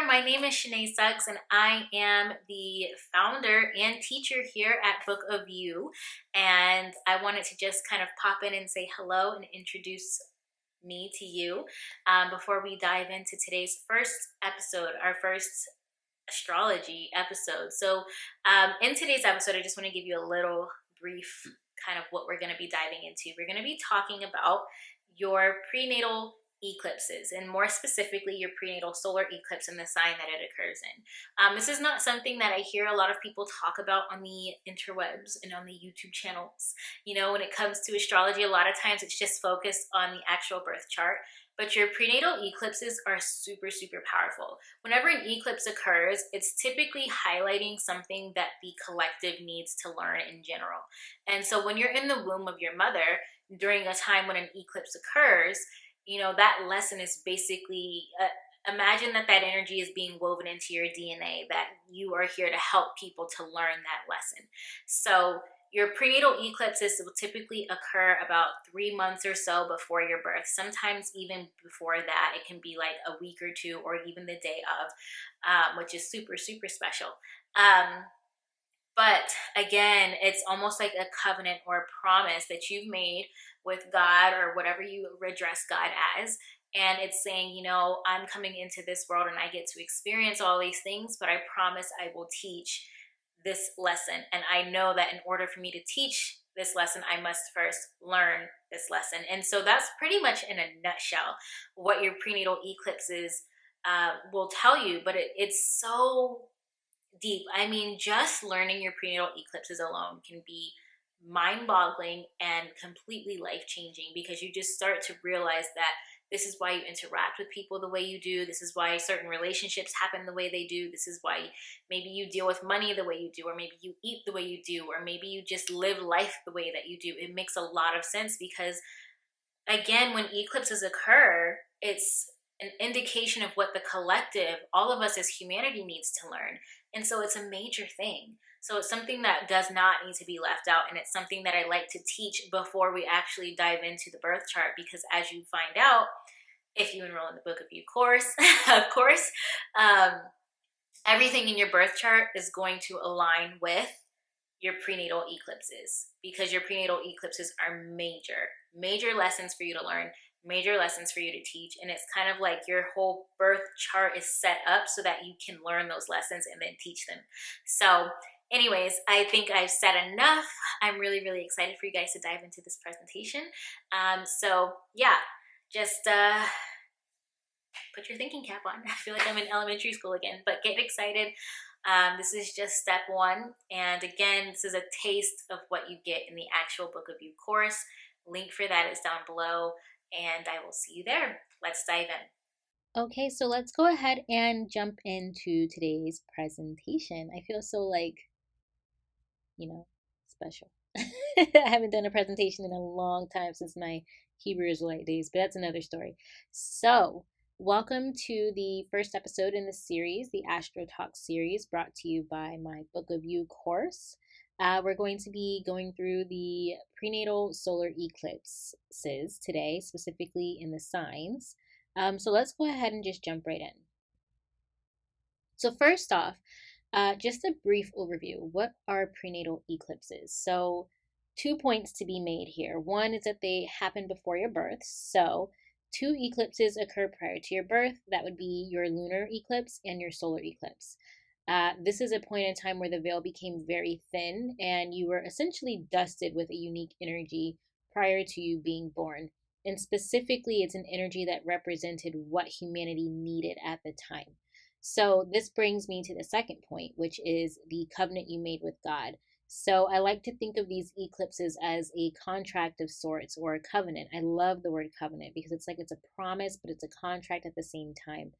My name is Shanae Suggs, and I am the founder and teacher here at Book of You. And I wanted to just kind of pop in and say hello and introduce me to you before we dive into today's first episode, our first astrology episode. In today's episode, I just want to give you a little brief kind of what we're going to be diving into. We're going to be talking about your prenatal eclipses, and more specifically your prenatal solar eclipse and the sign that it occurs in. This is not something that I hear a lot of people talk about on the interwebs and on the YouTube channels. When it comes to astrology, a lot of times it's just focused on the actual birth chart, but your prenatal eclipses are super, super powerful. Whenever an eclipse occurs, it's typically highlighting something that the collective needs to learn in general. And so when you're in the womb of your mother, during a time when an eclipse occurs, that lesson is basically, imagine that energy is being woven into your DNA, that you are here to help people to learn that lesson. So your prenatal eclipses will typically occur about 3 months or so before your birth. Sometimes even before that, it can be like a week or two, or even the day of, which is super, super special. But again, it's almost like a covenant or a promise that you've made with God, or whatever you address God as. And it's saying, I'm coming into this world and I get to experience all these things, but I promise I will teach this lesson. And I know that in order for me to teach this lesson, I must first learn this lesson. And so that's pretty much in a nutshell what your prenatal eclipses will tell you. But it's so deep. I mean, just learning your prenatal eclipses alone can be mind-boggling and completely life-changing, because you just start to realize that this is why you interact with people the way you do. This is why certain relationships happen the way they do. This is why maybe you deal with money the way you do, or maybe you eat the way you do, or maybe you just live life the way that you do. It makes a lot of sense because, again, when eclipses occur, it's an indication of what the collective, all of us as humanity, needs to learn. And so it's a major thing. So it's something that does not need to be left out. And it's something that I like to teach before we actually dive into the birth chart, because as you find out, if you enroll in the Book of You course, of course, everything in your birth chart is going to align with your prenatal eclipses, because your prenatal eclipses are major lessons for you to learn, major lessons for you to teach. And it's kind of like your whole birth chart is set up so that you can learn those lessons and then teach them. So anyways, I think I've said enough. I'm really, really excited for you guys to dive into this presentation. So yeah, just put your thinking cap on. I feel like I'm in elementary school again, but get excited. This is just step one. And again, this is a taste of what you get in the actual Book of You course. Link for that is down below, and I will see you there. Let's dive in. Okay, so let's go ahead and jump into today's presentation. I feel so special. I haven't done a presentation in a long time, since my Hebrew Israelite days, but that's another story. So welcome to the first episode in the series, the Astro Talk series, brought to you by my Book of You course. We're going to be going through the prenatal solar eclipses today, specifically in the signs. So let's go ahead and just jump right in. So first off, just a brief overview. What are prenatal eclipses? So 2 points to be made here. One is that they happen before your birth. So 2 eclipses occur prior to your birth. That would be your lunar eclipse and your solar eclipse. This is a point in time where the veil became very thin and you were essentially dusted with a unique energy prior to you being born. And specifically, it's an energy that represented what humanity needed at the time. So this brings me to the second point, which is the covenant you made with God. So I like to think of these eclipses as a contract of sorts, or a covenant. I love the word covenant because it's like it's a promise, but it's a contract at the same time.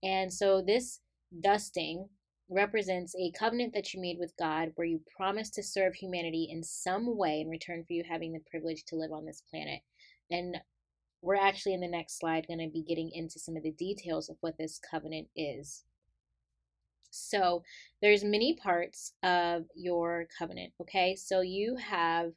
And so this dusting represents a covenant that you made with God, where you promised to serve humanity in some way in return for you having the privilege to live on this planet. And we're actually in the next slide going to be getting into some of the details of what this covenant is. So there's many parts of your covenant, okay? So you have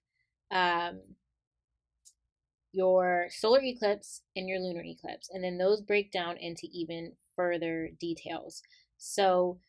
your solar eclipse and your lunar eclipse, and then those break down into even further details. So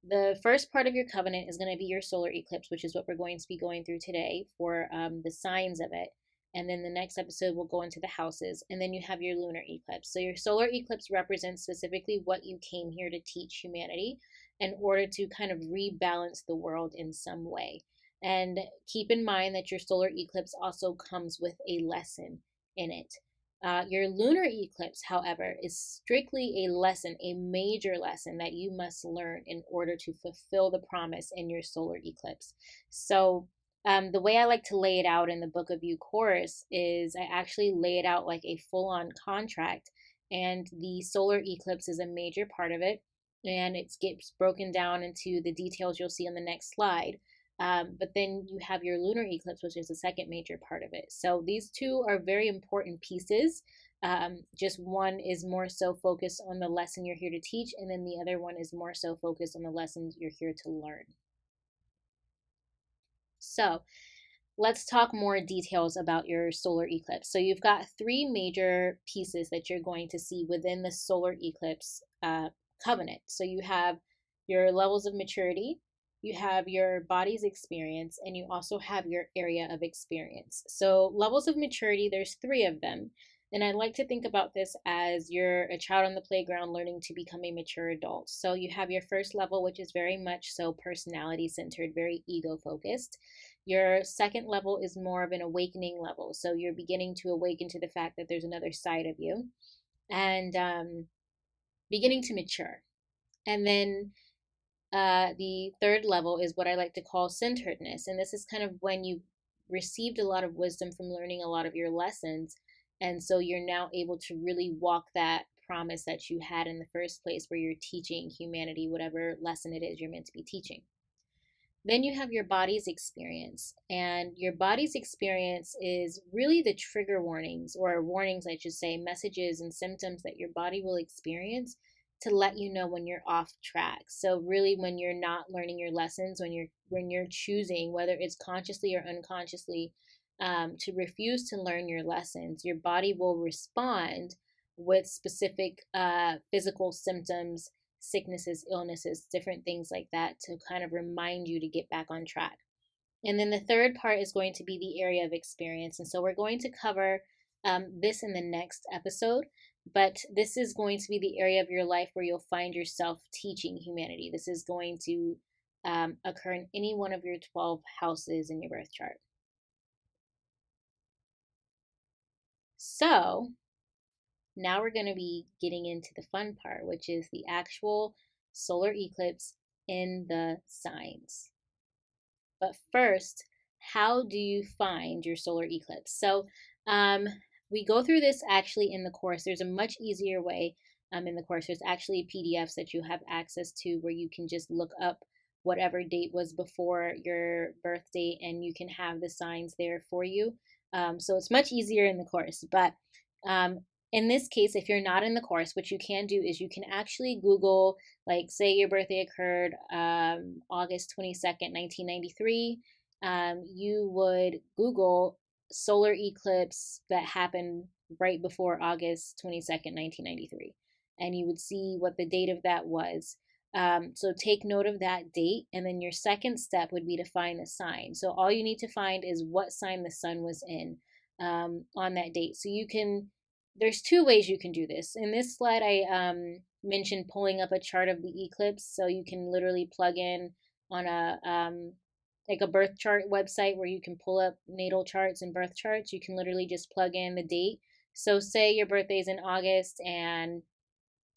the first part of your covenant is going to be your solar eclipse, which is what we're going to be going through today for the signs of it. And then the next episode will go into the houses. And then you have your lunar eclipse. So your solar eclipse represents specifically what you came here to teach humanity in order to kind of rebalance the world in some way. And keep in mind that your solar eclipse also comes with a lesson in it. Your lunar eclipse, however, is strictly a lesson, a major lesson that you must learn in order to fulfill the promise in your solar eclipse. So, the way I like to lay it out in the Book of Aquarius is I actually lay it out like a full-on contract, and the solar eclipse is a major part of it, and it gets broken down into the details you'll see on the next slide. But then you have your lunar eclipse, which is the second major part of it. So these two are very important pieces. Just one is more so focused on the lesson you're here to teach, and then the other one is more so focused on the lessons you're here to learn. So let's talk more details about your solar eclipse. So you've got three major pieces that you're going to see within the solar eclipse covenant. So you have your levels of maturity, you have your body's experience, and you also have your area of experience. So levels of maturity, there's three of them. And I like to think about this as you're a child on the playground learning to become a mature adult. So you have your first level, which is very much so personality centered, very ego focused. Your second level is more of an awakening level. So you're beginning to awaken to the fact that there's another side of you and beginning to mature. And then the third level is what I like to call centeredness. And this is kind of when you've received a lot of wisdom from learning a lot of your lessons. And so you're now able to really walk that promise that you had in the first place, where you're teaching humanity whatever lesson it is you're meant to be teaching. Then you have your body's experience. And your body's experience is really the trigger warnings, or warnings, I should say, messages and symptoms that your body will experience to let you know when you're off track. So really, when you're not learning your lessons, when you're choosing, whether it's consciously or unconsciously, to refuse to learn your lessons, your body will respond with specific physical symptoms, sicknesses, illnesses, different things like that, to kind of remind you to get back on track. And then the third part is going to be the area of experience. And so we're going to cover this in the next episode. But this is going to be the area of your life where you'll find yourself teaching humanity. This is going to occur in any one of your 12 houses in your birth chart. So now we're going to be getting into the fun part, which is the actual solar eclipse in the signs. But first, how do you find your solar eclipse? So we go through this actually in the course. There's a much easier way in the course. There's actually PDFs that you have access to where you can just look up whatever date was before your birth date, and you can have the signs there for you. So it's much easier in the course. But in this case, if you're not in the course, what you can do is you can actually Google, like, say your birthday occurred August 22nd, 1993. You would Google solar eclipse that happened right before August 22nd, 1993. And you would see what the date of that was. So take note of that date. And then your second step would be to find the sign. So all you need to find is what sign the sun was in on that date. So you can, there's two ways you can do this. In this slide, I mentioned pulling up a chart of the eclipse. So you can literally plug in on a like a birth chart website where you can pull up natal charts and birth charts. You can literally just plug in the date. So say your birthday is in August and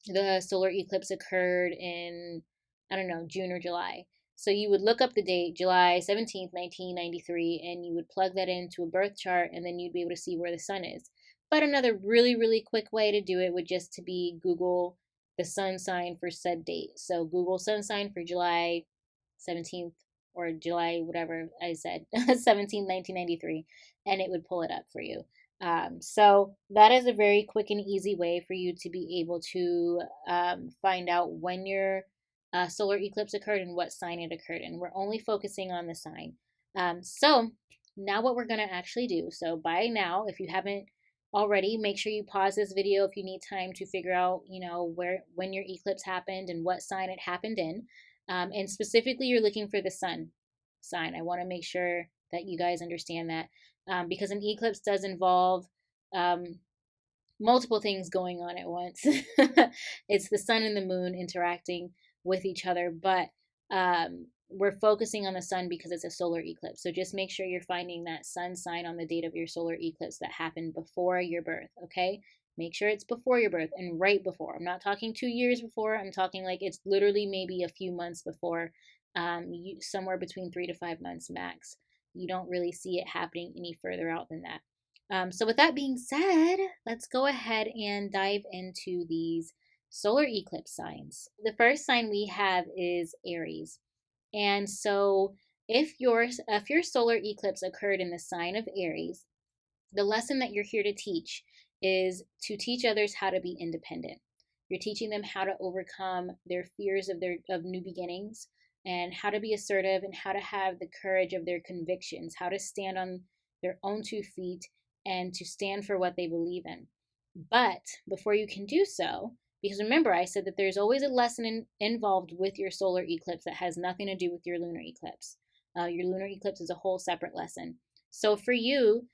the solar eclipse occurred in, I don't know, June or July. So you would look up the date, July 17th, 1993, and you would plug that into a birth chart, and then you'd be able to see where the sun is. But another really, really quick way to do it would just to be Google the sun sign for said date. So Google sun sign for July 17th, or July, whatever I said, 17th, 1993, and it would pull it up for you. So that is a very quick and easy way for you to be able to find out when your solar eclipse occurred and what sign it occurred in. We're only focusing on the sign. So now what we're going to actually do, so by now, if you haven't already, make sure you pause this video if you need time to figure out, when your eclipse happened and what sign it happened in. And specifically, you're looking for the sun sign. I want to make sure that you guys understand that, because an eclipse does involve um, multiple things going on at once. It's the sun and the moon interacting with each other, but we're focusing on the sun because it's a solar eclipse. So just make sure you're finding that sun sign on the date of your solar eclipse that happened before your birth, okay? Make sure it's before your birth and right before. I'm not talking 2 years before. I'm talking like it's literally maybe a few months before, somewhere between 3 to 5 months max. You don't really see it happening any further out than that. So with that being said, let's go ahead and dive into these solar eclipse signs. The first sign we have is Aries. And so if your solar eclipse occurred in the sign of Aries, the lesson that you're here to teach is to teach others how to be independent. You're teaching them how to overcome their fears of new beginnings, and how to be assertive, and how to have the courage of their convictions, how to stand on their own 2 feet and to stand for what they believe in. But before you can do so, because remember, I said that there's always a lesson involved with your solar eclipse that has nothing to do with your lunar eclipse. Your lunar eclipse is a whole separate lesson. So for you,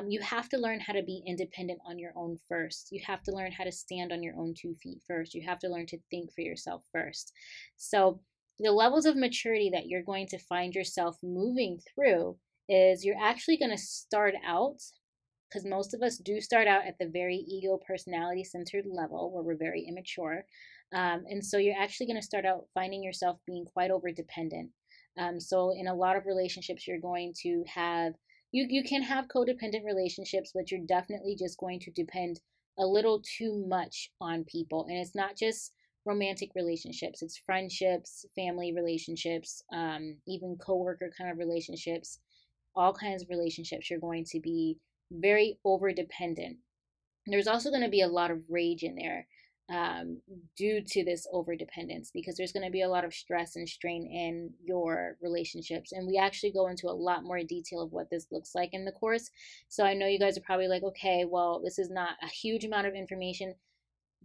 you have to learn how to be independent on your own first. You have to learn how to stand on your own 2 feet first. You have to learn to think for yourself first. So the levels of maturity that you're going to find yourself moving through is you're actually going to start out, because most of us do start out at the very ego personality centered level where we're very immature. And so you're actually going to start out finding yourself being quite over dependent. So in a lot of relationships, you're going to have, you can have codependent relationships, but you're definitely just going to depend a little too much on people. And it's not just romantic relationships, it's friendships, family relationships, even coworker kind of relationships, all kinds of relationships. You're going to be very over dependent. There's also going to be a lot of rage in there, due to this over dependence, because there's going to be a lot of stress and strain in your relationships. And we actually go into a lot more detail of what this looks like in the course. So I know you guys are probably like, okay, well, this is not a huge amount of information.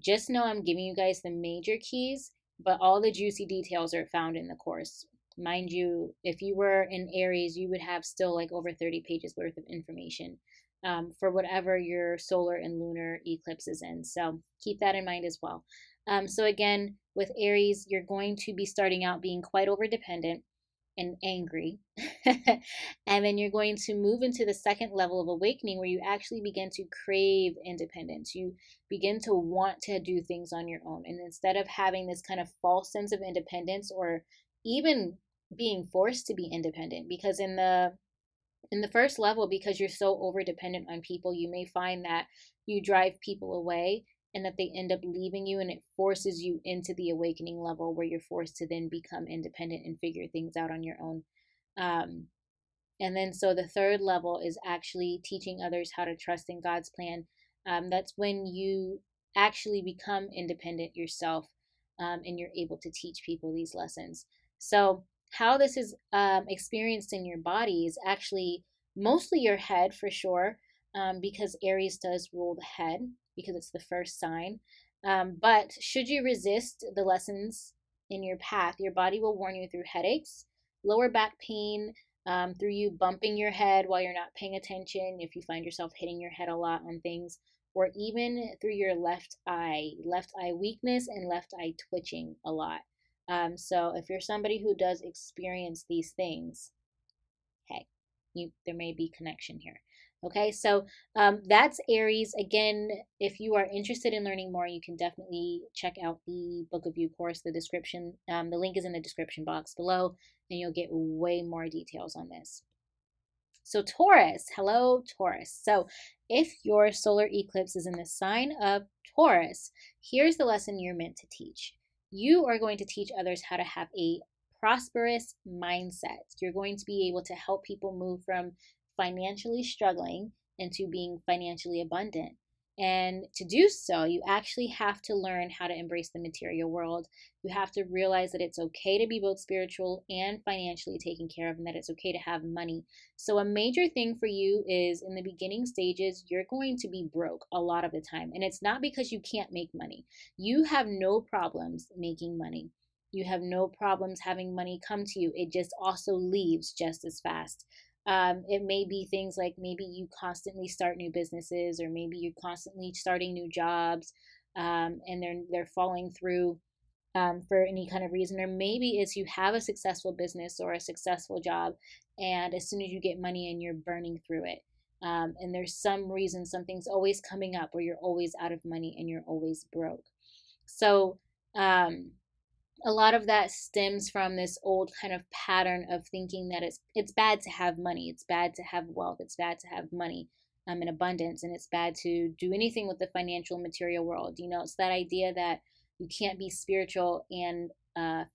Just know I'm giving you guys the major keys, but all the juicy details are found in the course. Mind you, if you were in Aries, you would have still like over 30 pages worth of information, for whatever your solar and lunar eclipse is in. So keep that in mind as well. So again, with Aries, you're going to be starting out being quite over dependent and angry. And then you're going to move into the second level of awakening, where you actually begin to crave independence. You begin to want to do things on your own. And instead of having this kind of false sense of independence, or even being forced to be independent, because in the first level, because you're so over dependent on people, you may find that you drive people away and that they end up leaving you, and it forces you into the awakening level where you're forced to then become independent and figure things out on your own. And then so the third level is actually teaching others how to trust in God's plan. That's when you actually become independent yourself, and you're able to teach people these lessons. So how this is experienced in your body is actually mostly your head, for sure, because Aries does rule the head, because it's the first sign. But should you resist the lessons in your path, your body will warn you through headaches, lower back pain, through you bumping your head while you're not paying attention, if you find yourself hitting your head a lot on things, or even through your left eye weakness and left eye twitching a lot. So if you're somebody who does experience these things, hey, there may be connection here. Okay, so that's Aries. Again, if you are interested in learning more, you can definitely check out the Book of You course. The link is in the description box below, and you'll get way more details on this. So Taurus, hello Taurus. So if your solar eclipse is in the sign of Taurus, here's the lesson you're meant to teach. You are going to teach others how to have a prosperous mindset. You're going to be able to help people move from financially struggling into being financially abundant. And to do so, you actually have to learn how to embrace the material world. You have to realize that it's okay to be both spiritual and financially taken care of, and that it's okay to have money. So, a major thing for you is in the beginning stages, you're going to be broke a lot of the time. And it's not because you can't make money, you have no problems making money. You have no problems having money come to you. It just also leaves just as fast. It may be things like maybe you constantly start new businesses, or maybe you're constantly starting new jobs, and they're falling through for any kind of reason. Or maybe it's you have a successful business or a successful job, and as soon as you get money and you're burning through it. And there's some reason, something's always coming up where you're always out of money and you're always broke. So, a lot of that stems from this old kind of pattern of thinking that it's bad to have money, it's bad to have wealth, it's bad to have money in abundance, and it's bad to do anything with the financial material world. It's that idea that you can't be spiritual and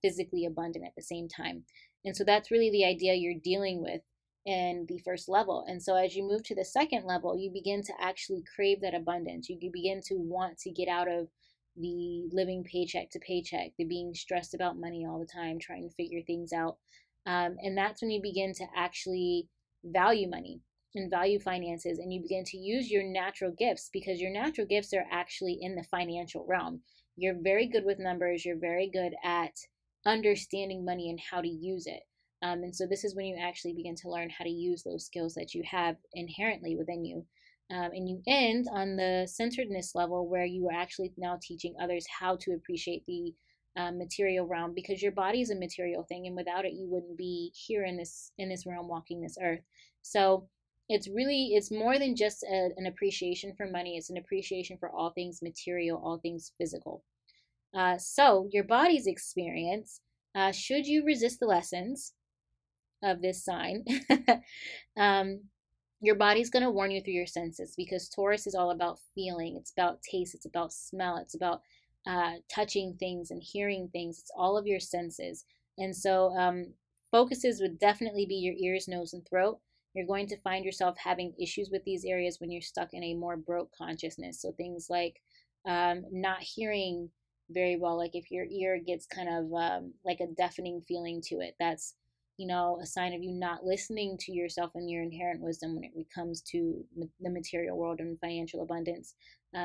physically abundant at the same time. And so that's really the idea you're dealing with in the first level. And so as you move to the second level, you begin to actually crave that abundance. You begin to want to get out of the living paycheck to paycheck, the being stressed about money all the time, trying to figure things out. And that's when you begin to actually value money and value finances, and you begin to use your natural gifts, because your natural gifts are actually in the financial realm. You're very good with numbers, you're very good at understanding money and how to use it. And so this is when you actually begin to learn how to use those skills that you have inherently within you. And you end on the centeredness level, where you are actually now teaching others how to appreciate the material realm, because your body is a material thing, and without it you wouldn't be here in this realm, walking this earth. So it's more than just an appreciation for money. It's an appreciation for all things material, all things physical. So your body's experience, should you resist the lessons of this sign, your body's going to warn you through your senses, because Taurus is all about feeling. It's about taste. It's about smell. It's about touching things and hearing things. It's all of your senses. And so focuses would definitely be your ears, nose, and throat. You're going to find yourself having issues with these areas when you're stuck in a more broke consciousness. So things like not hearing very well, like if your ear gets kind of like a deafening feeling to it, that's a sign of you not listening to yourself and your inherent wisdom when it comes to the material world and financial abundance.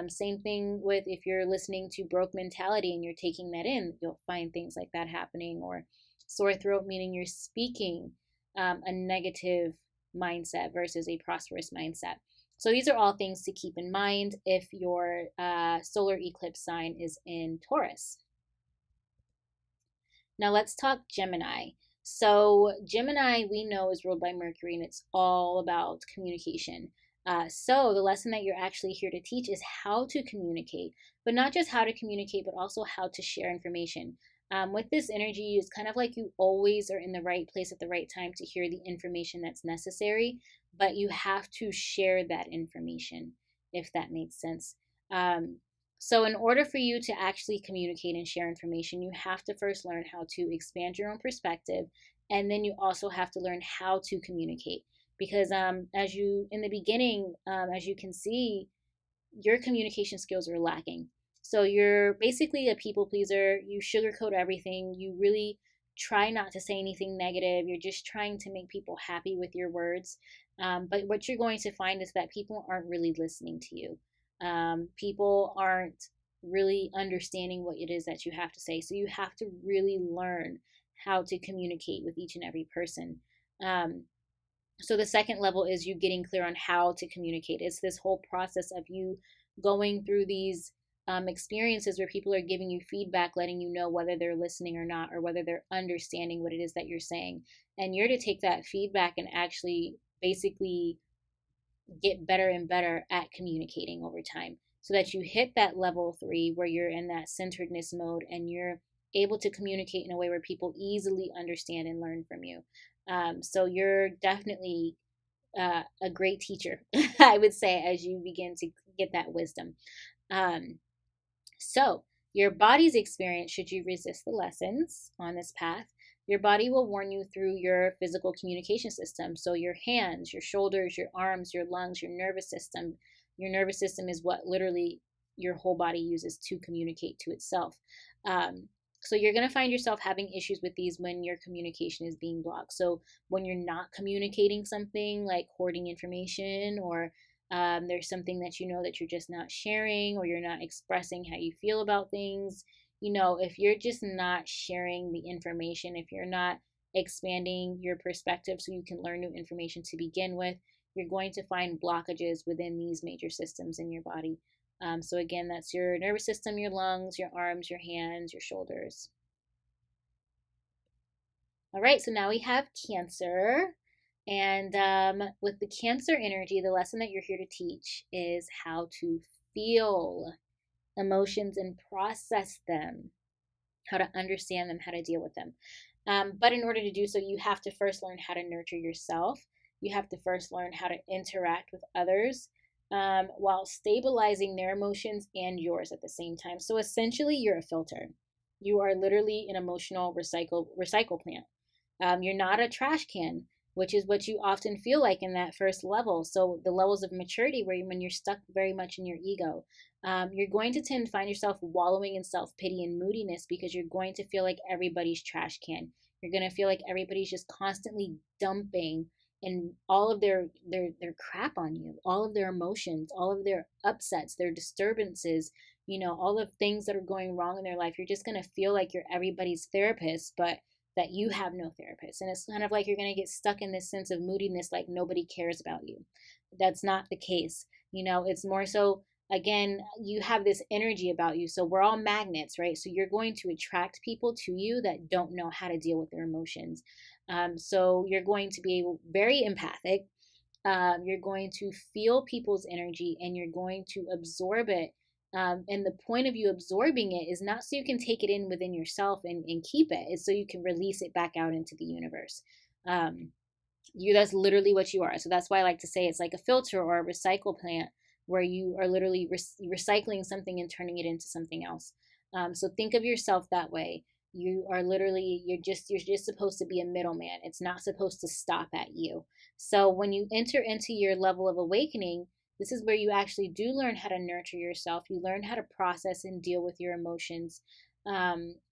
Same thing with if you're listening to broke mentality and you're taking that in, you'll find things like that happening. Or sore throat, meaning you're speaking a negative mindset versus a prosperous mindset. So these are all things to keep in mind if your solar eclipse sign is in Taurus. Now let's talk Gemini. So Gemini, we know, is ruled by Mercury, and it's all about communication. So the lesson that you're actually here to teach is how to communicate, but not just how to communicate, but also how to share information. With this energy, it's kind of like you always are in the right place at the right time to hear the information that's necessary, but you have to share that information, if that makes sense. So in order for you to actually communicate and share information, you have to first learn how to expand your own perspective, and then you also have to learn how to communicate. Because as you in the beginning, as you can see, your communication skills are lacking. So you're basically a people pleaser. You sugarcoat everything. You really try not to say anything negative. You're just trying to make people happy with your words. But what you're going to find is that people aren't really listening to you. People aren't really understanding what it is that you have to say. So you have to really learn how to communicate with each and every person. So the second level is you getting clear on how to communicate. It's this whole process of you going through these experiences where people are giving you feedback, letting you know whether they're listening or not, or whether they're understanding what it is that you're saying. And you're to take that feedback and actually basically get better and better at communicating over time, so that you hit that level 3 where you're in that centeredness mode and you're able to communicate in a way where people easily understand and learn from you. So you're definitely a great teacher, I would say, as you begin to get that wisdom. So your body's experience, should you resist the lessons on this path, your body will warn you through your physical communication system. So your hands, your shoulders, your arms, your lungs, your nervous system, Your nervous system is what literally your whole body uses to communicate to itself. So you're going to find yourself having issues with these when your communication is being blocked. So when you're not communicating something, like hoarding information, or there's something that you know that you're just not sharing, or you're not expressing how you feel about things, if you're just not sharing the information, if you're not expanding your perspective so you can learn new information to begin with, you're going to find blockages within these major systems in your body. So again, that's your nervous system, your lungs, your arms, your hands, your shoulders. All right, so now we have Cancer. And with the Cancer energy, the lesson that you're here to teach is how to feel emotions and process them, how to understand them, how to deal with them. But in order to do so, you have to first learn how to nurture yourself. You have to first learn how to interact with others while stabilizing their emotions and yours at the same time. So essentially, you're a filter. You are literally an emotional recycle plant. You're not a trash can, which is what you often feel like in that first level. So the levels of maturity, when you're stuck very much in your ego, you're going to tend to find yourself wallowing in self-pity and moodiness, because you're going to feel like everybody's trash can. You're going to feel like everybody's just constantly dumping and all of their crap on you, all of their emotions, all of their upsets, their disturbances, all the things that are going wrong in their life. You're just going to feel like you're everybody's therapist, but that you have no therapist. And it's kind of like you're going to get stuck in this sense of moodiness, like nobody cares about you. That's not the case. It's more so, again, you have this energy about you. So we're all magnets, right? So you're going to attract people to you that don't know how to deal with their emotions. So you're going to be very empathic. You're going to feel people's energy, and you're going to absorb it. And the point of you absorbing it is not so you can take it in within yourself and keep it. It's so you can release it back out into the universe. That's literally what you are. So that's why I like to say it's like a filter or a recycle plant, where you are literally recycling something and turning it into something else. So think of yourself that way. You are literally, you're just supposed to be a middleman. It's not supposed to stop at you. So when you enter into your level of awakening, this is where you actually do learn how to nurture yourself. You learn how to process and deal with your emotions.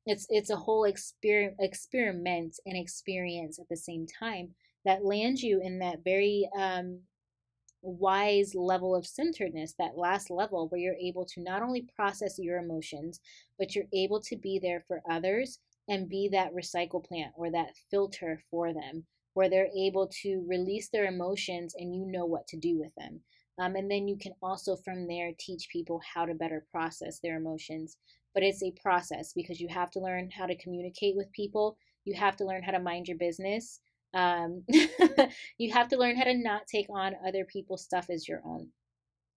It's a whole experiment and experience at the same time that lands you in that very wise level of centeredness, that last level where you're able to not only process your emotions, but you're able to be there for others and be that recycle plant or that filter for them, where they're able to release their emotions and you know what to do with them. And then you can also from there teach people how to better process their emotions. But it's a process, because you have to learn how to communicate with people. You have to learn how to mind your business. um, you have to learn how to not take on other people's stuff as your own.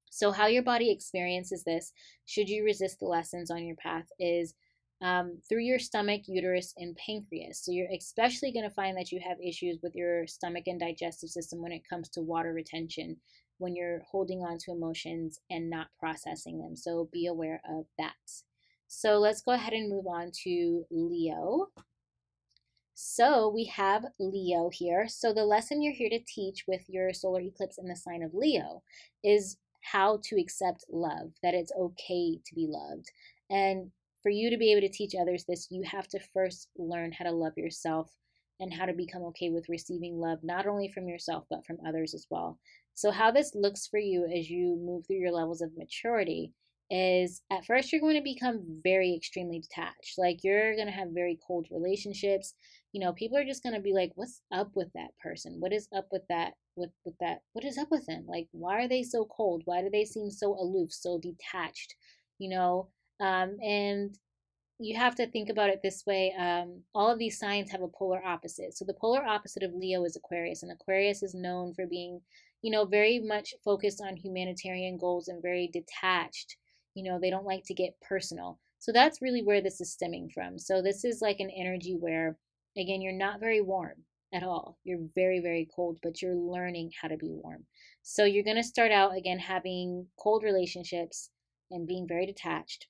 So how your body experiences this, should you resist the lessons on your path, is through your stomach, uterus, and pancreas. So you're especially going to find that you have issues with your stomach and digestive system when it comes to water retention, when you're holding on to emotions and not processing them. So be aware of that. So let's go ahead and move on to Leo. So we have Leo here. So the lesson you're here to teach with your solar eclipse in the sign of Leo is how to accept love, that it's okay to be loved. And for you to be able to teach others this, you have to first learn how to love yourself and how to become okay with receiving love, not only from yourself, but from others as well. So how this looks for you as you move through your levels of maturity is, at first you're going to become very extremely detached. Like you're going to have very cold relationships. People are just going to be like, what's up with that person? What is up with that? With that? What is up with them? Like, why are they so cold? Why do they seem so aloof, so detached? And you have to think about it this way. All of these signs have a polar opposite. So the polar opposite of Leo is Aquarius, and Aquarius is known for being, very much focused on humanitarian goals and very detached. They don't like to get personal. So that's really where this is stemming from. So this is like an energy where, again, you're not very warm at all. You're very, very cold, but you're learning how to be warm. So you're going to start out, again, having cold relationships and being very detached,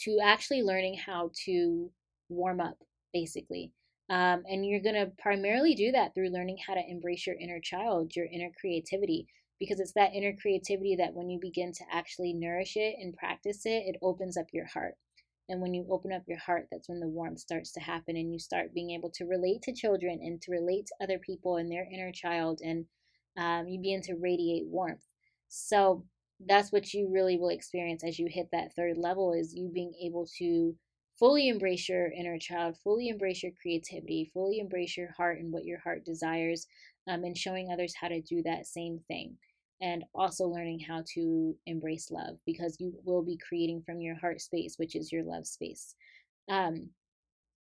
to actually learning how to warm up, basically. And you're going to primarily do that through learning how to embrace your inner child, your inner creativity. because it's that inner creativity that when you begin to actually nourish it and practice it, it opens up your heart. And when you open up your heart, that's when the warmth starts to happen, and you start being able to relate to children and to relate to other people and their inner child, and you begin to radiate warmth. So that's what you really will experience as you hit that third level, is you being able to fully embrace your inner child, fully embrace your creativity, fully embrace your heart and what your heart desires, and showing others how to do that same thing. And also learning how to embrace love, because you will be creating from your heart space, which is your love space. Um,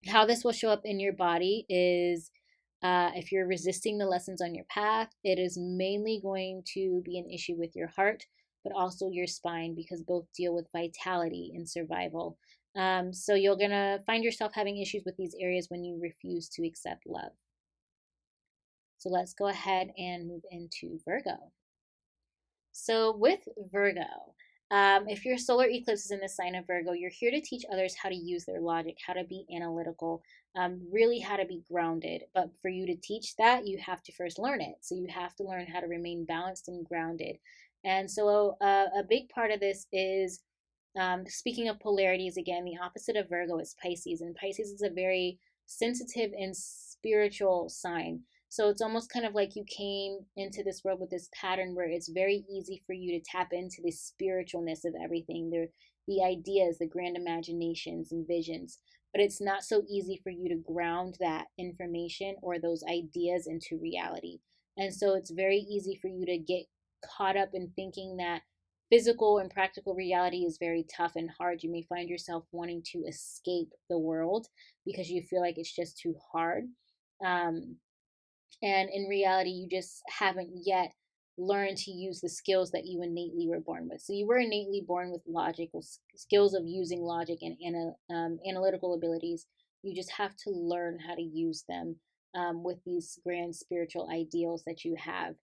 how this will show up in your body is if you're resisting the lessons on your path, it is mainly going to be an issue with your heart, but also your spine, because both deal with vitality and survival. So you're going to find yourself having issues with these areas when you refuse to accept love. So let's go ahead and move into Virgo. So with Virgo, if your solar eclipse is in the sign of Virgo, you're here to teach others how to use their logic, how to be analytical, really how to be grounded. But for you to teach that, you have to first learn it. So you have to learn how to remain balanced and grounded. And so a big part of this is, speaking of polarities, again, the opposite of Virgo is Pisces. And Pisces is a very sensitive and spiritual sign. So it's almost kind of like you came into this world with this pattern where it's very easy for you to tap into the spiritualness of everything, the ideas, the grand imaginations and visions. But it's not so easy for you to ground that information or those ideas into reality. And so it's very easy for you to get caught up in thinking that physical and practical reality is very tough and hard. You may find yourself wanting to escape the world because you feel like it's just too hard. Um, and in reality, you just haven't yet learned to use the skills that you innately were born with. So you were innately born with logical skills of using logic and analytical abilities. You just have to learn how to use them with these grand spiritual ideals that you have.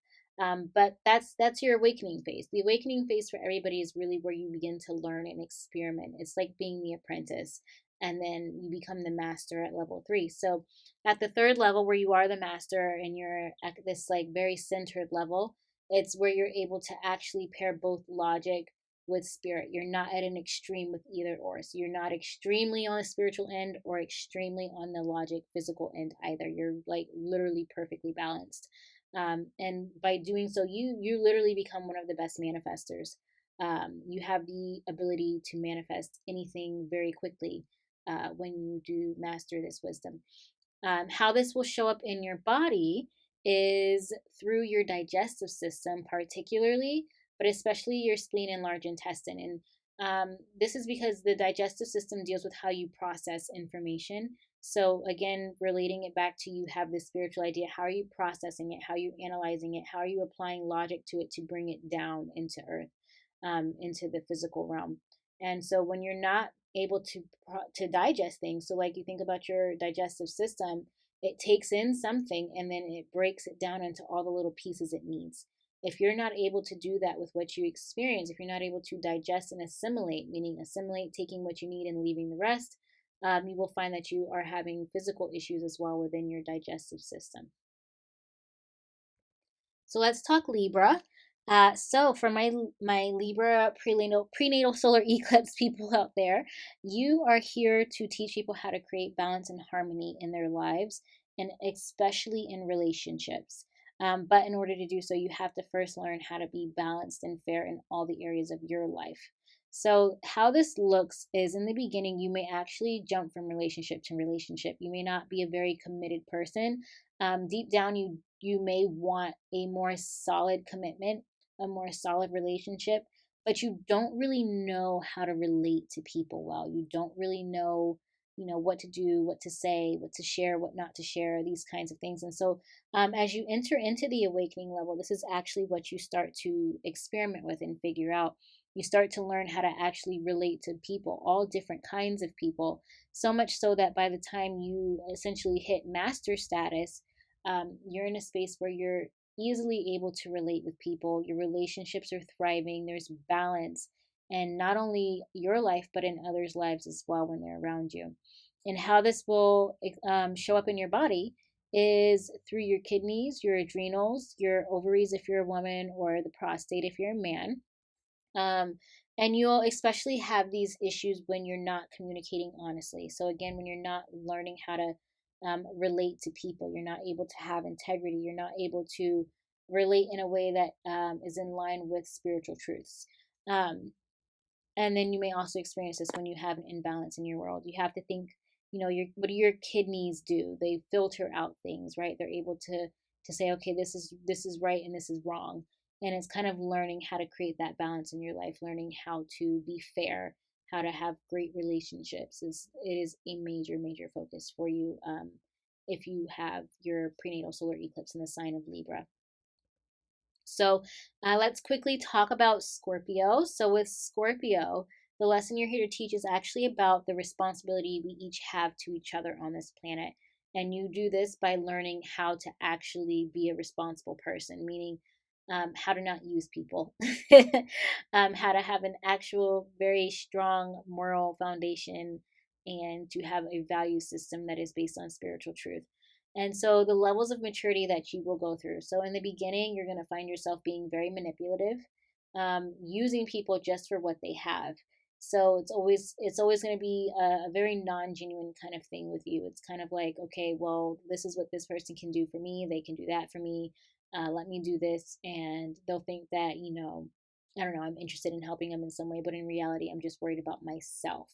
But that's your awakening phase. The awakening phase for everybody is really where you begin to learn and experiment. It's like being the apprentice, and then you become the master at level 3. So at the third level, where you are the master and you're at this like very centered level, it's where you're able to actually pair both logic with spirit. You're not at an extreme with either or. So you're not extremely on the spiritual end or extremely on the logic physical end either. You're like literally perfectly balanced. And by doing so, you literally become one of the best manifestors. You have the ability to manifest anything very quickly when you do master this wisdom. How this will show up in your body is through your digestive system, particularly, but especially your spleen and large intestine. And this is because the digestive system deals with how you process information. So, again, relating it back to you have this spiritual idea. How are you processing it? How are you analyzing it? How are you applying logic to it to bring it down into earth, into the physical realm? And so, when you're not able to digest things, so like you think about your digestive system, it takes in something and then it breaks it down into all the little pieces it needs. If you're not able to do that with what you experience, if you're not able to digest and assimilate, meaning assimilate, taking what you need and leaving the rest, you will find that you are having physical issues as well within your digestive system. So let's talk Libra. So for my Libra prenatal solar eclipse people out there, you are here to teach people how to create balance and harmony in their lives, and especially in relationships. But in order to do so, you have to first learn how to be balanced and fair in all the areas of your life. So how this looks is, in the beginning, you may actually jump from relationship to relationship. You may not be a very committed person. Deep down, you may want a more solid commitment, a more solid relationship, but you don't really know how to relate to people well. You don't really know, what to do, what to say, what to share, what not to share, these kinds of things. And so, as you enter into the awakening level, this is actually what you start to experiment with and figure out. You start to learn how to actually relate to people, all different kinds of people, so much so that by the time you essentially hit master status, you're in a space where you're easily able to relate with people. Your relationships are thriving. There's balance, and not only your life, but in others' lives as well when they're around you. And how this will show up in your body is through your kidneys, your adrenals, your ovaries if you're a woman, or the prostate if you're a man. And you'll especially have these issues when you're not communicating honestly. So, again, when you're not learning how to relate to people, you're not able to have integrity, you're not able to relate in a way that is in line with spiritual truths. Um, and then you may also experience this when you have an imbalance in your world. You have to think, what do your kidneys do? They filter out things, right? They're able to say, okay, this is right and this is wrong. And it's kind of learning how to create that balance in your life, learning how to be fair, how to have great relationships. It is a major, major focus for you if you have your prenatal solar eclipse in the sign of Libra. So let's quickly talk about Scorpio. So with Scorpio, the lesson you're here to teach is actually about the responsibility we each have to each other on this planet. And you do this by learning how to actually be a responsible person, meaning how to not use people, how to have an actual, very strong moral foundation, and to have a value system that is based on spiritual truth. And so the levels of maturity that you will go through. So in the beginning, you're going to find yourself being very manipulative, using people just for what they have. So it's always going to be a very non-genuine kind of thing with you. It's kind of like, okay, well, this is what this person can do for me. They can do that for me. Let me do this, and they'll think that I don't know, I'm interested in helping them in some way, but in reality, I'm just worried about myself.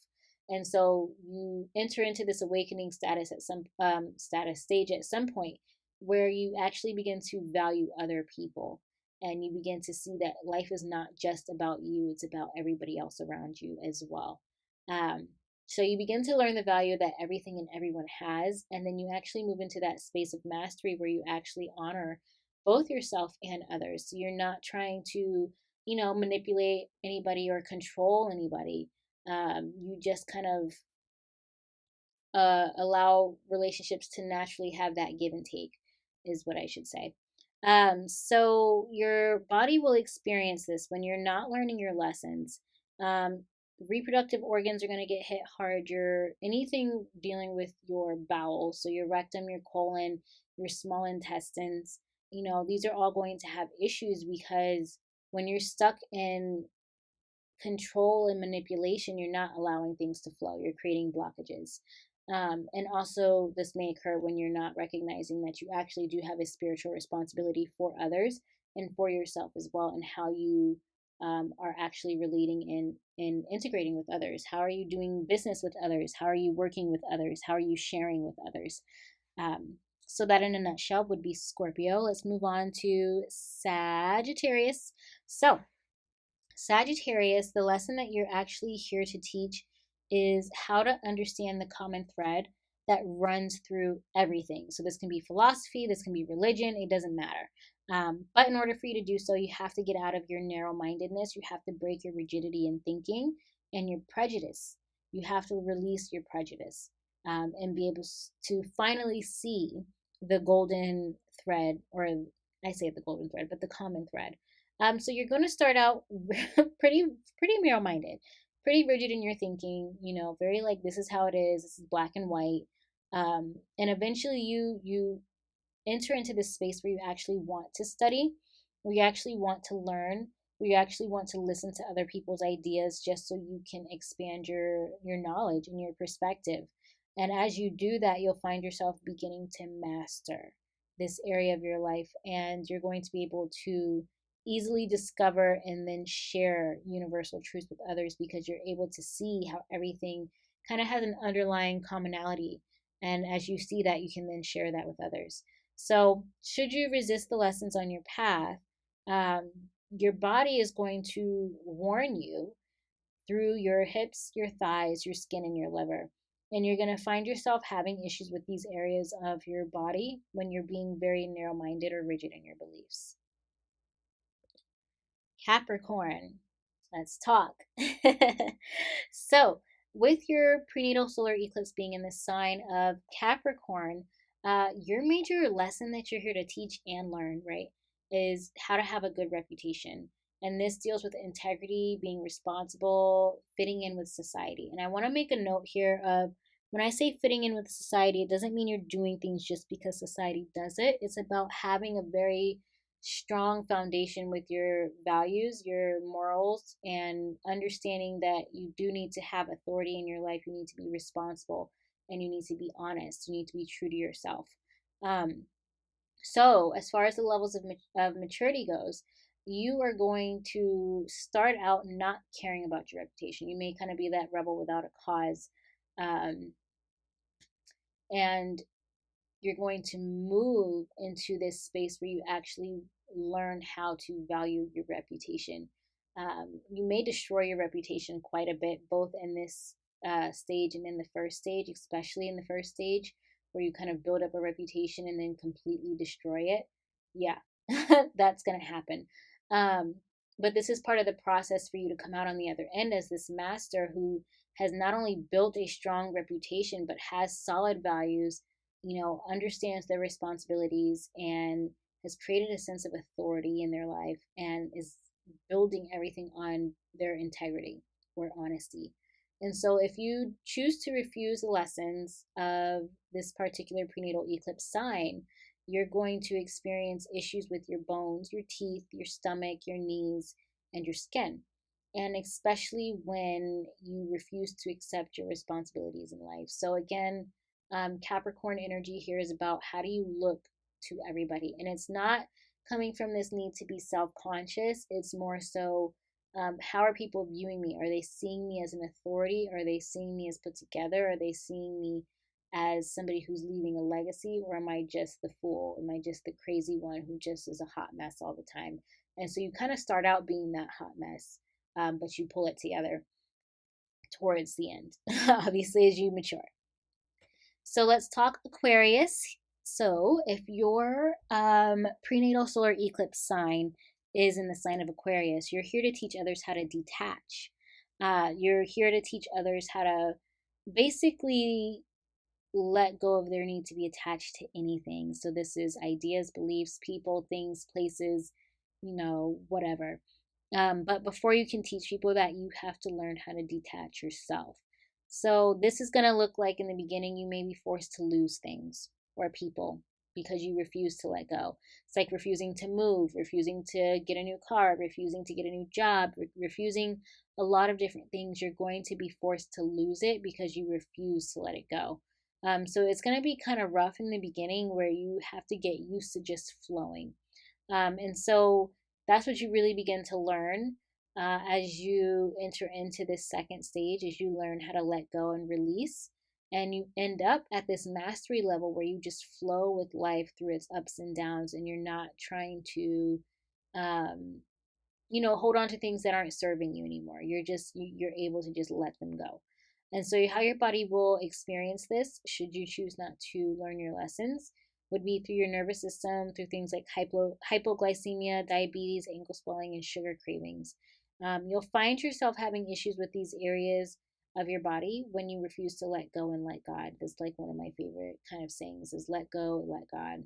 And so you enter into this awakening status at some status stage at some point where you actually begin to value other people, and you begin to see that life is not just about you, it's about everybody else around you as well. um, so you begin to learn the value that everything and everyone has, and then you actually move into that space of mastery where you actually honor both yourself and others. So you're not trying to manipulate anybody or control anybody. You just kind of allow relationships to naturally have that give and take, is what I should say. So your body will experience this when you're not learning your lessons. Um, Reproductive organs are going to get hit hard. Your anything dealing with your bowels, so your rectum, your colon, your small intestines, these are all going to have issues because when you're stuck in control and manipulation, you're not allowing things to flow. You're creating blockages. And also, this may occur when you're not recognizing that you actually do have a spiritual responsibility for others and for yourself as well, and how you are actually relating and integrating with others. How are you doing business with others? How are you working with others? How are you sharing with others? Um, so, that in a nutshell would be Scorpio. Let's move on to Sagittarius. So, Sagittarius, the lesson that you're actually here to teach is how to understand the common thread that runs through everything. So, this can be philosophy, this can be religion, it doesn't matter. But in order for you to do so, you have to get out of your narrow mindedness. You have to break your rigidity in thinking and your prejudice. You have to release your prejudice and be able to finally see the golden thread, or I say the golden thread, but the common thread. So you're going to start out pretty narrow-minded, pretty rigid in your thinking. Very like, this is how it is. This is black and white. And eventually, you enter into this space where you actually want to study, where you actually want to learn, where you actually want to listen to other people's ideas, just so you can expand your knowledge and your perspective. And as you do that, you'll find yourself beginning to master this area of your life, and you're going to be able to easily discover and then share universal truths with others, because you're able to see how everything kind of has an underlying commonality. And as you see that, you can then share that with others. So, should you resist the lessons on your path, um, your body is going to warn you through your hips, your thighs, your skin, and your liver. And you're going to find yourself having issues with these areas of your body when you're being very narrow minded or rigid in your beliefs. Capricorn, let's talk. So, with your prenatal solar eclipse being in the sign of Capricorn, your major lesson that you're here to teach and learn, right, is how to have a good reputation. And this deals with integrity, being responsible, fitting in with society. And I want to make a note here of When I say fitting in with society, it doesn't mean you're doing things just because society does it. It's about having a very strong foundation with your values, your morals, and understanding that you do need to have authority in your life. You need to be responsible and you need to be honest. You need to be true to yourself. Um, so, as far as the levels of maturity goes, you are going to start out not caring about your reputation. You may kind of be that rebel without a cause. Um, and you're going to move into this space where you actually learn how to value your reputation. You may destroy your reputation quite a bit, both in this stage and in the first stage, especially in the first stage, where you kind of build up a reputation and then completely destroy it. Yeah, that's going to happen. Um, but this is part of the process for you to come out on the other end as this master who has not only built a strong reputation, but has solid values, understands their responsibilities and has created a sense of authority in their life and is building everything on their integrity or honesty. And so, if you choose to refuse the lessons of this particular prenatal eclipse sign, you're going to experience issues with your bones, your teeth, your stomach, your knees, and your skin. And especially when you refuse to accept your responsibilities in life. So, again, Capricorn energy here is about how do you look to everybody. And it's not coming from this need to be self conscious, it's more so how are people viewing me? Are they seeing me as an authority? Are they seeing me as put together? Are they seeing me as somebody who's leaving a legacy? Or am I just the fool? Am I just the crazy one who just is a hot mess all the time? And so you kind of start out being that hot mess, but you pull it together towards the end, obviously, as you mature. So let's talk Aquarius. So if your prenatal solar eclipse sign is in the sign of Aquarius, you're here to teach others how to detach. You're here to teach others how to basically let go of their need to be attached to anything. So this is ideas, beliefs, people, things, places, whatever. But before you can teach people that, you have to learn how to detach yourself. So this is going to look like in the beginning, you may be forced to lose things or people because you refuse to let go. It's like refusing to move, refusing to get a new car, refusing to get a new job, refusing a lot of different things. You're going to be forced to lose it because you refuse to let it go. So it's going to be kind of rough in the beginning where you have to get used to just flowing. And so that's what you really begin to learn as you enter into this second stage, as you learn how to let go and release. And you end up at this mastery level where you just flow with life through its ups and downs, and you're not trying to, um, hold on to things that aren't serving you anymore. You're able to just let them go. And so, how your body will experience this, should you choose not to learn your lessons, would be through your nervous system, through things like hypoglycemia, diabetes, ankle swelling, and sugar cravings. You'll find yourself having issues with these areas of your body when you refuse to let go and let God. That's like one of my favorite kind of sayings is let go, let God.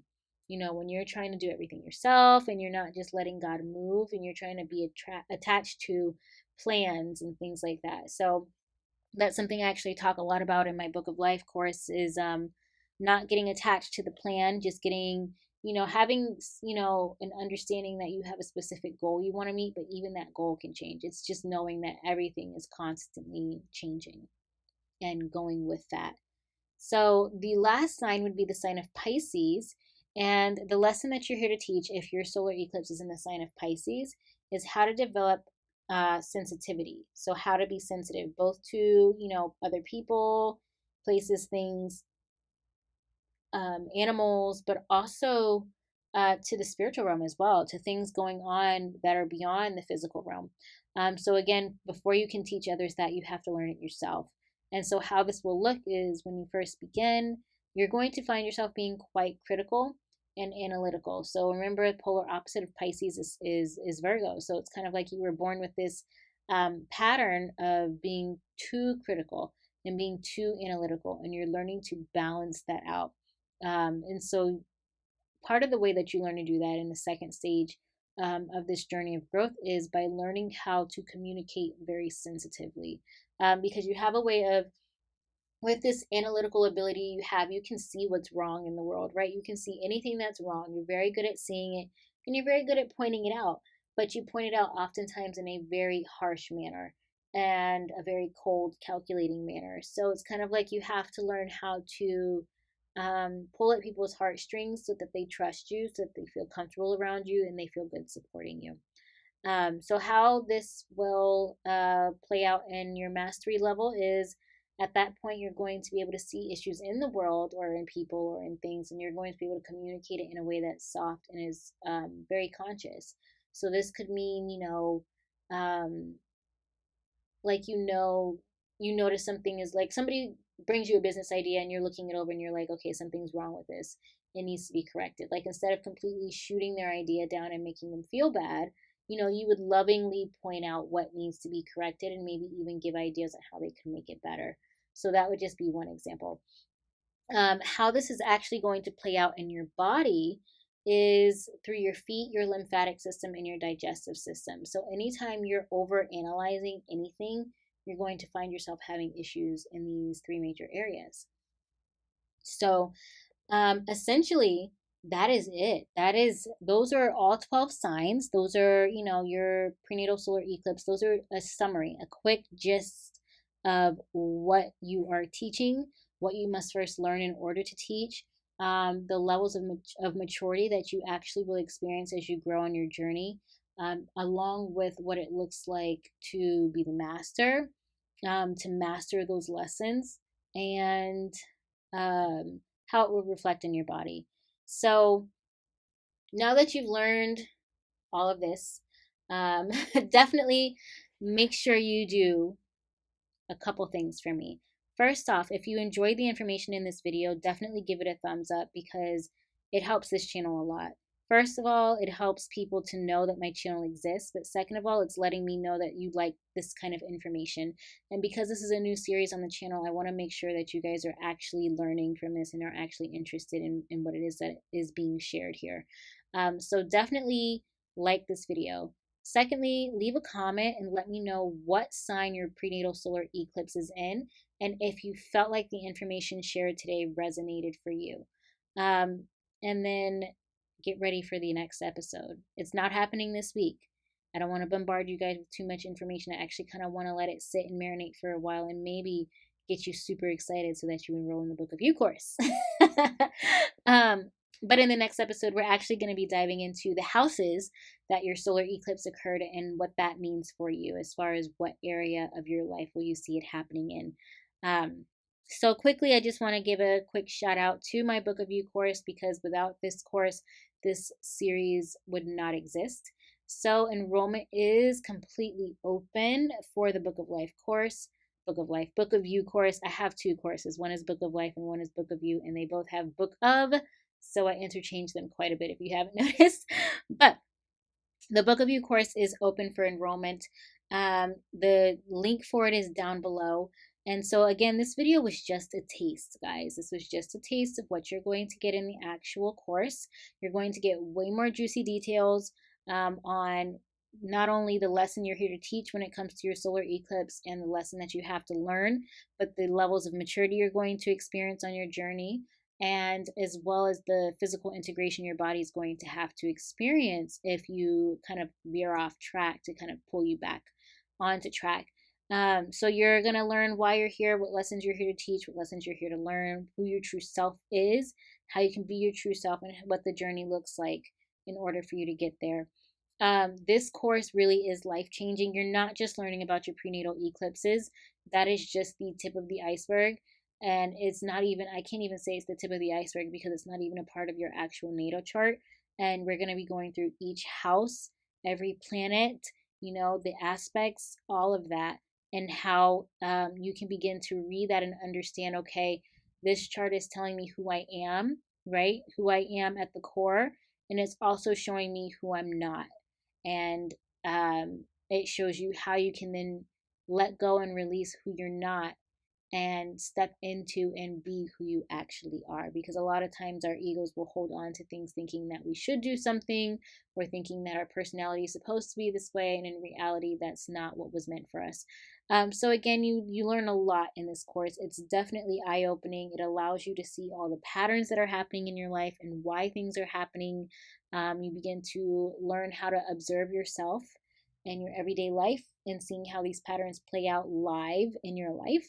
When you're trying to do everything yourself and you're not just letting God move and you're trying to be attached to plans and things like that. So that's something I actually talk a lot about in my Book of Life course is not getting attached to the plan, just getting, having, an understanding that you have a specific goal you want to meet, but even that goal can change. It's just knowing that everything is constantly changing and going with that. So the last sign would be the sign of Pisces. And the lesson that you're here to teach, if your solar eclipse is in the sign of Pisces, is how to develop sensitivity. So how to be sensitive, both to, other people, places, things, animals, but also to the spiritual realm as well, to things going on that are beyond the physical realm. So, again, before you can teach others that, you have to learn it yourself. And so, how this will look is when you first begin, you're going to find yourself being quite critical and analytical. So, remember, the polar opposite of Pisces is Virgo. So, it's kind of like you were born with this pattern of being too critical and being too analytical, and you're learning to balance that out. And so part of the way that you learn to do that in the second stage of this journey of growth is by learning how to communicate very sensitively, because you have a way of with this analytical ability you can see what's wrong in the world, right? You can see anything that's wrong. You're very good at seeing it, and you're very good at pointing it out. But you point it out oftentimes in a very harsh manner and a very cold, calculating manner. So it's kind of like you have to learn how to pull at people's heartstrings so that they trust you, so that they feel comfortable around you, and they feel good supporting you. So how this will play out in your mastery level is, at that point you're going to be able to see issues in the world or in people or in things, and you're going to be able to communicate it in a way that's soft and is very conscious. So this could mean, um, like, you notice something is, like, somebody brings you a business idea and you're looking it over and you're like, okay, something's wrong with this, it needs to be corrected. Like, instead of completely shooting their idea down and making them feel bad, you would lovingly point out what needs to be corrected and maybe even give ideas on how they can make it better. So that would just be one example. How this is actually going to play out in your body is through your feet, your lymphatic system, and your digestive system. So anytime you're over analyzing anything, you're going to find yourself having issues in these three major areas. So essentially, that is it. Those are all 12 signs. Those are, your prenatal solar eclipse. Those are a summary, a quick gist of what you are teaching, what you must first learn in order to teach, the levels of maturity that you actually will experience as you grow on your journey, along with what it looks like to be the master, to master those lessons, and how it will reflect in your body. So now that you've learned all of this, definitely make sure you do a couple things for me. First off, if you enjoyed the information in this video, definitely give it a thumbs up because it helps this channel a lot. First of all, it helps people to know that my channel exists, but second of all, it's letting me know that you like this kind of information. And because this is a new series on the channel, I want to make sure that you guys are actually learning from this and are actually interested in what it is that is being shared here. So definitely like this video. Secondly, leave a comment and let me know what sign your prenatal solar eclipse is in, and if you felt like the information shared today resonated for you. And then get ready for the next episode. It's not happening this week. I don't want to bombard you guys with too much information. I actually kind of want to let it sit and marinate for a while and maybe get you super excited so that you enroll in the Book of You course. But in the next episode, we're actually going to be diving into the houses that your solar eclipse occurred and what that means for you as far as what area of your life will you see it happening in. So quickly, I just want to give a quick shout out to my Book of You course, because without this course, this series would not exist. So enrollment is completely open for the Book of Life course. Book of You course. I have two courses. One is Book of Life and one is Book of You, and they both have Book of, so I interchange them quite a bit if you haven't noticed. But the Book of You course is open for enrollment. The link for it is down below. And so again, this video was just a taste, guys. This was just a taste of what you're going to get in the actual course. You're going to get way more juicy details on not only the lesson you're here to teach when it comes to your solar eclipse and the lesson that you have to learn, but the levels of maturity you're going to experience on your journey, and as well as the physical integration your body is going to have to experience if you kind of veer off track, to kind of pull you back onto track. So you're going to learn why you're here, what lessons you're here to teach, what lessons you're here to learn, who your true self is, how you can be your true self, and what the journey looks like in order for you to get there. This course really is life-changing. You're not just learning about your prenatal eclipses. That is just the tip of the iceberg. And it's not even, I can't even say it's the tip of the iceberg because it's not even a part of your actual natal chart. And we're going to be going through each house, every planet, the aspects, all of that, and how you can begin to read that and understand, okay, this chart is telling me who I am, right? Who I am at the core. And it's also showing me who I'm not. And it shows you how you can then let go and release who you're not, and step into and be who you actually are. Because a lot of times our egos will hold on to things thinking that we should do something, or thinking that our personality is supposed to be this way, and in reality that's not what was meant for us. So again, you learn a lot in this course. It's definitely eye-opening. It allows you to see all the patterns that are happening in your life and why things are happening. You begin to learn how to observe yourself and your everyday life, and seeing how these patterns play out live in your life.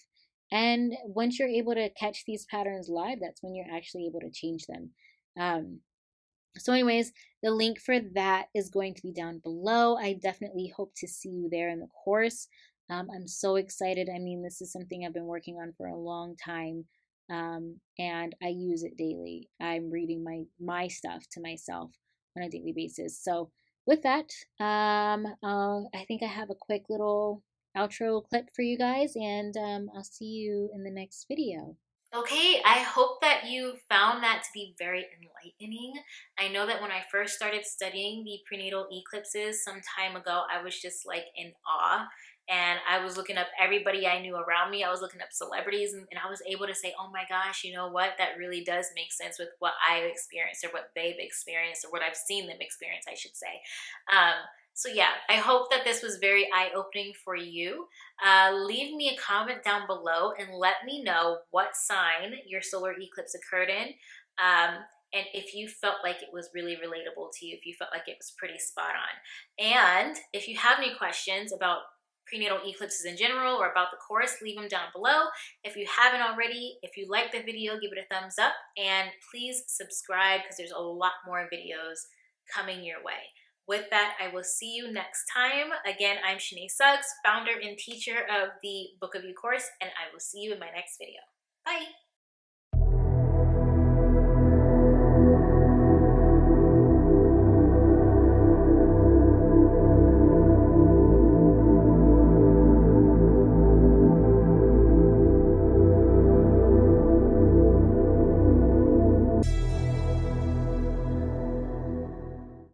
And once you're able to catch these patterns live, that's when you're actually able to change them. So anyways, the link for that is going to be down below. I definitely hope to see you there in the course. I'm so excited. I mean, this is something I've been working on for a long time, and I use it daily. I'm reading my stuff to myself on a daily basis. So with that, I think I have a quick little outro clip for you guys, and I'll see you in the next video. Okay, I hope that you found that to be very enlightening. I know that when I first started studying the prenatal eclipses some time ago, I was just like in awe. And I was looking up everybody I knew around me. I was looking up celebrities, and I was able to say, oh my gosh, you know what? That really does make sense with what I've experienced, or what they've experienced, or what I've seen them experience, I should say. So yeah, I hope that this was very eye-opening for you. Leave me a comment down below and let me know what sign your solar eclipse occurred in. And if you felt like it was really relatable to you, if you felt like it was pretty spot on. And if you have any questions about prenatal eclipses in general, or about the course, leave them down below. If you haven't already, if you like the video, give it a thumbs up, and please subscribe, because there's a lot more videos coming your way. With that, I will see you next time. Again, I'm Shanae Suggs, founder and teacher of the Book of You course, and I will see you in my next video. Bye!